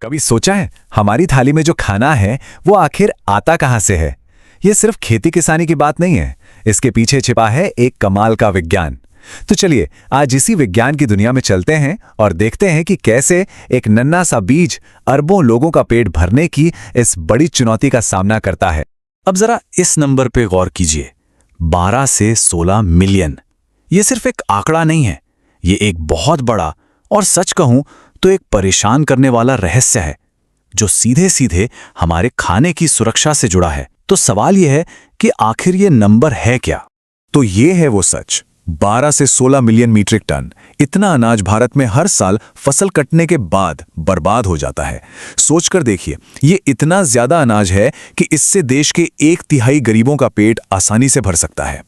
कभी सोचा है हमारी थाली में जो खाना है वो आखिर आता कहां से है? ये सिर्फ खेती किसानी की बात नहीं है, इसके पीछे छिपा है एक कमाल का विज्ञान। तो चलिए आज इसी विज्ञान की दुनिया में चलते हैं और देखते हैं कि कैसे एक नन्हा सा बीज अरबों लोगों का पेट भरने की इस बड़ी चुनौती का सामना करता है। अब जरा इस नंबर पे गौर कीजिए, 12 से 16 मिलियन। ये सिर्फ एक आंकड़ा नहीं है, ये एक बहुत बड़ा और सच कहूं तो एक परेशान करने वाला रहस्य है जो सीधे सीधे हमारे खाने की सुरक्षा से जुड़ा है। तो सवाल यह है कि आखिर ये नंबर है क्या? तो ये है वो सच, 12 से 16 मिलियन मीट्रिक टन। इतना अनाज भारत में हर साल फसल कटने के बाद बर्बाद हो जाता है। सोचकर देखिए, ये इतना ज्यादा अनाज है कि इससे देश के 1/3 गरीबों का पेट आसानी से भर सकता है।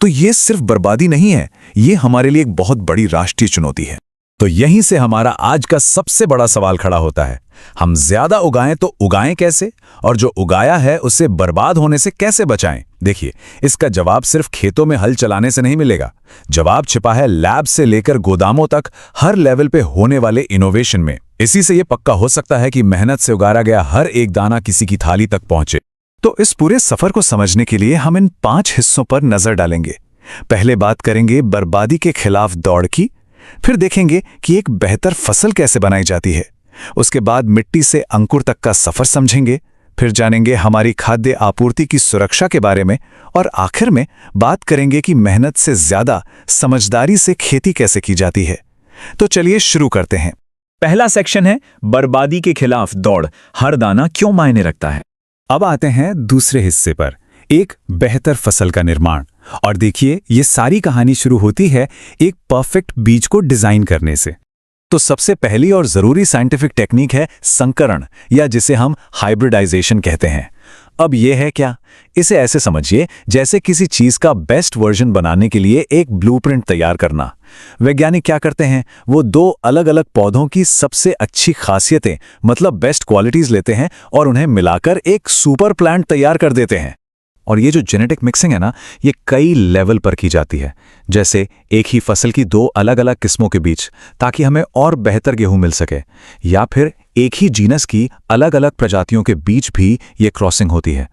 तो ये सिर्फ बर्बादी नहीं है, ये हमारे लिए एक बहुत बड़ी राष्ट्रीय चुनौती है। तो यहीं से हमारा आज का सबसे बड़ा सवाल खड़ा होता है, हम ज्यादा उगाएं तो उगाएं कैसे, और जो उगाया है उसे बर्बाद होने से कैसे बचाएं? देखिए, इसका जवाब सिर्फ खेतों में हल चलाने से नहीं मिलेगा। जवाब छिपा है लैब से लेकर गोदामों तक हर लेवल पे होने वाले इनोवेशन में। इसी से यह पक्का हो सकता है कि मेहनत से उगाया गया हर एक दाना किसी की थाली तक पहुंचे। तो इस पूरे सफर को समझने के लिए हम इन 5 हिस्सों पर नजर डालेंगे। पहले बात करेंगे बर्बादी के खिलाफ दौड़ की, फिर देखेंगे कि एक बेहतर फसल कैसे बनाई जाती है, उसके बाद मिट्टी से अंकुर तक का सफर समझेंगे, फिर जानेंगे हमारी खाद्य आपूर्ति की सुरक्षा के बारे में, और आखिर में बात करेंगे कि मेहनत से ज्यादा समझदारी से खेती कैसे की जाती है। तो चलिए शुरू करते हैं। पहला सेक्शन है बर्बादी के खिलाफ दौड़, हर दाना क्यों मायने रखता है। अब आते हैं दूसरे हिस्से पर, एक बेहतर फसल का निर्माण। और देखिए, ये सारी कहानी शुरू होती है एक परफेक्ट बीज को डिजाइन करने से। तो सबसे पहली और जरूरी साइंटिफिक टेक्निक है संकरण, या जिसे हम हाइब्रिडाइजेशन कहते हैं। अब यह है क्या? इसे ऐसे समझिए जैसे किसी चीज का बेस्ट वर्जन बनाने के लिए एक ब्लूप्रिंट तैयार करना। वैज्ञानिक क्या करते हैं, वो 2 अलग अलग पौधों की सबसे अच्छी खासियतें मतलब बेस्ट क्वालिटीज लेते हैं और उन्हें मिलाकर एक सुपर प्लांट तैयार कर देते हैं। और ये जो जेनेटिक मिक्सिंग है ना, ये कई लेवल पर की जाती है, जैसे एक ही फसल की 2 अलग अलग किस्मों के बीच, ताकि हमें और बेहतर गेहूं मिल सके, या फिर एक ही जीनस की अलग अलग प्रजातियों के बीच भी ये क्रॉसिंग होती है।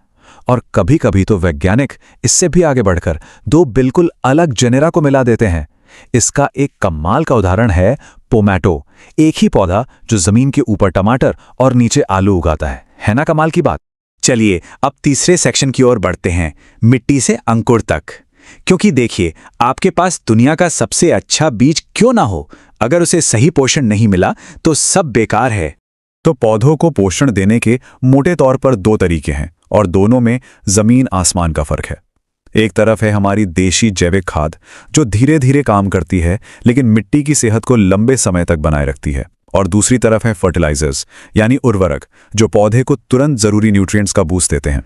और कभी कभी तो वैज्ञानिक इससे भी आगे बढ़कर 2 बिल्कुल अलग जेनेरा को मिला देते हैं। इसका एक कमाल का उदाहरण है पोमैटो, एक ही पौधा जो जमीन के ऊपर टमाटर और नीचे आलू उगाता है ना कमाल की बात। चलिए अब तीसरे सेक्शन की ओर बढ़ते हैं, मिट्टी से अंकुर तक। क्योंकि देखिए, आपके पास दुनिया का सबसे अच्छा बीज क्यों ना हो, अगर उसे सही पोषण नहीं मिला तो सब बेकार है। तो पौधों को पोषण देने के मोटे तौर पर 2 तरीके हैं, और दोनों में जमीन आसमान का फर्क है। एक तरफ है हमारी देशी जैविक खाद, जो धीरे धीरे काम करती है लेकिन मिट्टी की सेहत को लंबे समय तक बनाए रखती है। और दूसरी तरफ है फर्टिलाइजर्स, यानी उर्वरक, जो पौधे को तुरंत जरूरी न्यूट्रिएंट्स का बूस्ट देते हैं।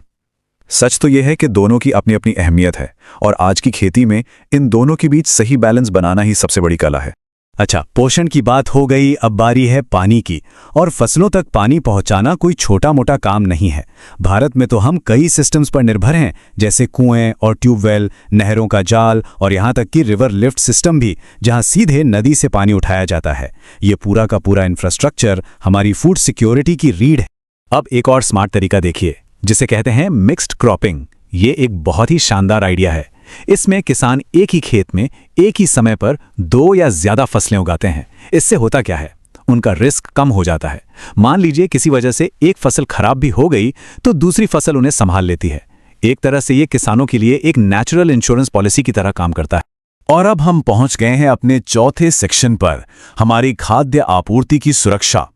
सच तो यह है कि दोनों की अपनी अपनी अहमियत है, और आज की खेती में इन दोनों के बीच सही बैलेंस बनाना ही सबसे बड़ी कला है। अच्छा, पोषण की बात हो गई, अब बारी है पानी की। और फसलों तक पानी पहुंचाना कोई छोटा मोटा काम नहीं है। भारत में तो हम कई सिस्टम्स पर निर्भर हैं, जैसे कुएं और ट्यूबवेल, नहरों का जाल, और यहाँ तक कि रिवर लिफ्ट सिस्टम भी, जहाँ सीधे नदी से पानी उठाया जाता है। ये पूरा का पूरा इंफ्रास्ट्रक्चर हमारी फूड सिक्योरिटी की रीढ़ है। अब एक और स्मार्ट तरीका देखिए, जिसे कहते हैं मिक्स्ड क्रॉपिंग। ये एक बहुत ही शानदार आइडिया है। इसमें किसान एक ही खेत में एक ही समय पर 2 या ज्यादा फसलें उगाते हैं। इससे होता क्या है, उनका रिस्क कम हो जाता है। मान लीजिए किसी वजह से एक फसल खराब भी हो गई तो दूसरी फसल उन्हें संभाल लेती है। एक तरह से ये किसानों के लिए एक नेचुरल इंश्योरेंस पॉलिसी की तरह काम करता है। और अब हम पहुंच गए हैं अपने चौथे सेक्शन पर, हमारी खाद्य आपूर्ति की सुरक्षा।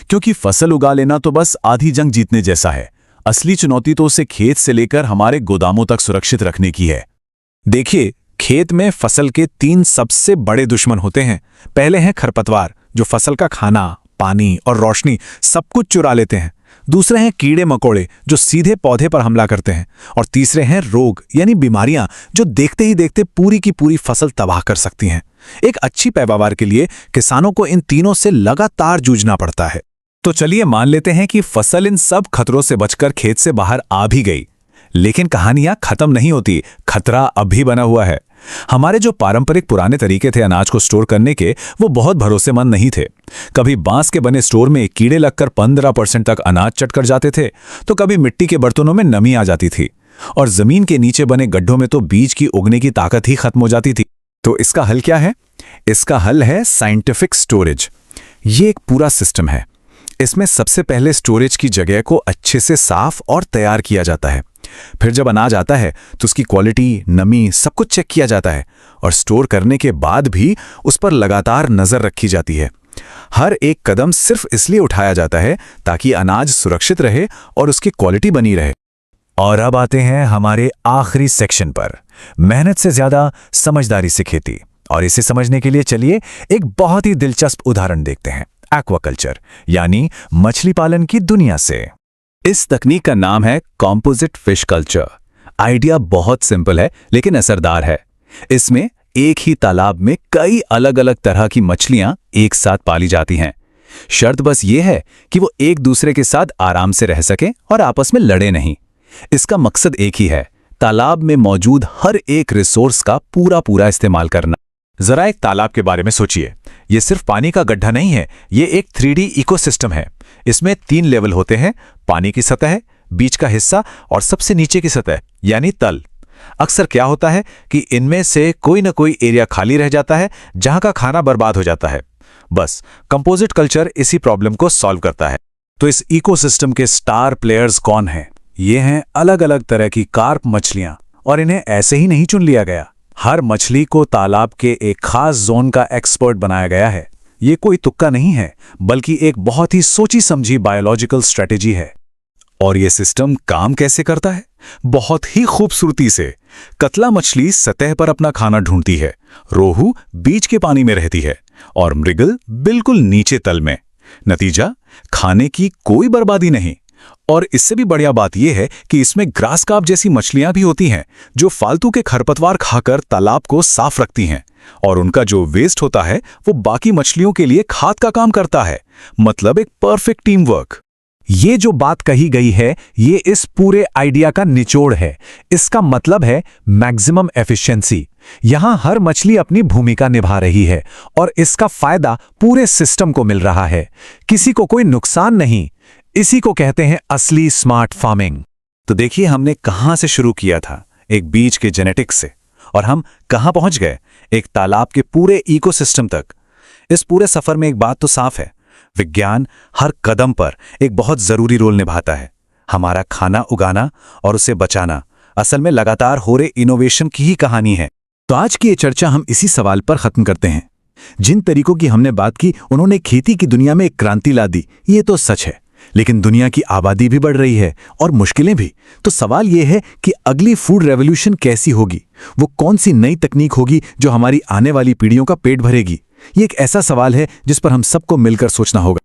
क्योंकि फसल उगा लेना तो बस आधी जंग जीतने जैसा है, असली चुनौती तो उसे खेत से लेकर हमारे गोदामों तक सुरक्षित रखने की है। देखिए, खेत में फसल के 3 सबसे बड़े दुश्मन होते हैं। पहले हैं खरपतवार, जो फसल का खाना, पानी और रोशनी सब कुछ चुरा लेते हैं। दूसरे हैं कीड़े मकोड़े, जो सीधे पौधे पर हमला करते हैं। और तीसरे हैं रोग, यानी बीमारियां, जो देखते ही देखते पूरी की पूरी फसल तबाह कर सकती हैं। एक अच्छी पैदावार के लिए किसानों को इन तीनों से लगातार जूझना पड़ता है। तो चलिए मान लेते हैं कि फसल इन सब खतरों से बचकर खेत से बाहर आ भी गई, लेकिन कहानियां खत्म नहीं होती, खतरा अब भी बना हुआ है। हमारे जो पारंपरिक पुराने तरीके थे अनाज को स्टोर करने के, वो बहुत भरोसेमंद नहीं थे। कभी बांस के बने स्टोर में कीड़े लगकर 15% तक अनाज चट कर जाते थे, तो कभी मिट्टी के बर्तनों में नमी आ जाती थी, और जमीन के नीचे बने गड्ढों में तो बीज की उगने की ताकत ही खत्म हो जाती थी। तो इसका हल क्या है? इसका हल है साइंटिफिक स्टोरेज। ये एक पूरा सिस्टम है। इसमें सबसे पहले स्टोरेज की जगह को अच्छे से साफ और तैयार किया जाता है। फिर जब अनाज आता है तो उसकी क्वालिटी, नमी, सब कुछ चेक किया जाता है, और स्टोर करने के बाद भी उस पर लगातार नजर रखी जाती है। हर एक कदम सिर्फ इसलिए उठाया जाता है ताकि अनाज सुरक्षित रहे और उसकी क्वालिटी बनी रहे। और अब आते हैं हमारे आखिरी सेक्शन पर, मेहनत से ज्यादा समझदारी से खेती। और इसे समझने के लिए चलिए एक बहुत ही दिलचस्प उदाहरण देखते हैं, एक्वाकल्चर यानी मछली पालन की दुनिया से। इस तकनीक का नाम है कॉम्पोजिट फिश कल्चर। आइडिया बहुत सिंपल है लेकिन असरदार है। इसमें एक ही तालाब में कई अलग अलग तरह की मछलियां एक साथ पाली जाती हैं। शर्त बस ये है कि वो एक दूसरे के साथ आराम से रह सकें और आपस में लड़े नहीं। इसका मकसद एक ही है, तालाब में मौजूद हर एक रिसोर्स का पूरा इस्तेमाल करना। जरा एक तालाब के बारे में सोचिए। ये सिर्फ पानी का गड्ढा नहीं है, ये एक 3D इकोसिस्टम है। इसमें 3 लेवल होते हैं, पानी की सतह, बीच का हिस्सा और सबसे नीचे की सतह यानी तल। अक्सर क्या होता है कि इनमें से कोई न कोई एरिया खाली रह जाता है जहां का खाना बर्बाद हो जाता है। बस कंपोजिट कल्चर इसी प्रॉब्लम को सॉल्व करता है। तो इस इकोसिस्टम के स्टार प्लेयर्स कौन हैं? ये हैं अलग अलग तरह की कार्प मछलियां, और इन्हें ऐसे ही नहीं चुन लिया गया। हर मछली को तालाब के एक खास जोन का एक्सपर्ट बनाया गया है। ये कोई तुक्का नहीं है, बल्कि एक बहुत ही सोची समझी बायोलॉजिकल स्ट्रेटेजी है। और ये सिस्टम काम कैसे करता है? बहुत ही खूबसूरती से। कतला मछली सतह पर अपना खाना ढूंढती है, रोहू बीच के पानी में रहती है, और मृगल बिल्कुल नीचे तल में। नतीजा, खाने की कोई बर्बादी नहीं। और इससे भी बढ़िया बात यह है कि इसमें ग्रास कार्प जैसी मछलियां भी होती हैं, जो फालतू के खरपतवार खाकर तालाब को साफ रखती हैं, और उनका जो वेस्ट होता है वो बाकी मछलियों के लिए खाद का काम करता है। मतलब एक परफेक्ट टीम वर्क। ये जो बात कही गई है, ये इस पूरे आइडिया का निचोड़ है। इसका मतलब है मैक्सिमम एफिशिएंसी। यहां हर मछली अपनी भूमिका निभा रही है, और इसका फायदा पूरे सिस्टम को मिल रहा है। किसी को कोई नुकसान नहीं। इसी को कहते हैं असली स्मार्ट फार्मिंग। तो देखिए, हमने कहां से शुरू किया था, एक बीज के जेनेटिक्स से, और हम कहां पहुंच गए, एक तालाब के पूरे इकोसिस्टम तक। इस पूरे सफर में एक बात तो साफ है, विज्ञान हर कदम पर एक बहुत जरूरी रोल निभाता है। हमारा खाना उगाना और उसे बचाना असल में लगातार हो रहे इनोवेशन की ही कहानी है। तो आज की ये चर्चा हम इसी सवाल पर खत्म करते हैं। जिन तरीकों की हमने बात की, उन्होंने खेती की दुनिया में एक क्रांति ला दी, ये तो सच है। लेकिन दुनिया की आबादी भी बढ़ रही है और मुश्किलें भी। तो सवाल यह है कि अगली फूड रेवोल्यूशन कैसी होगी? वो कौन सी नई तकनीक होगी जो हमारी आने वाली पीढ़ियों का पेट भरेगी? ये एक ऐसा सवाल है जिस पर हम सबको मिलकर सोचना होगा।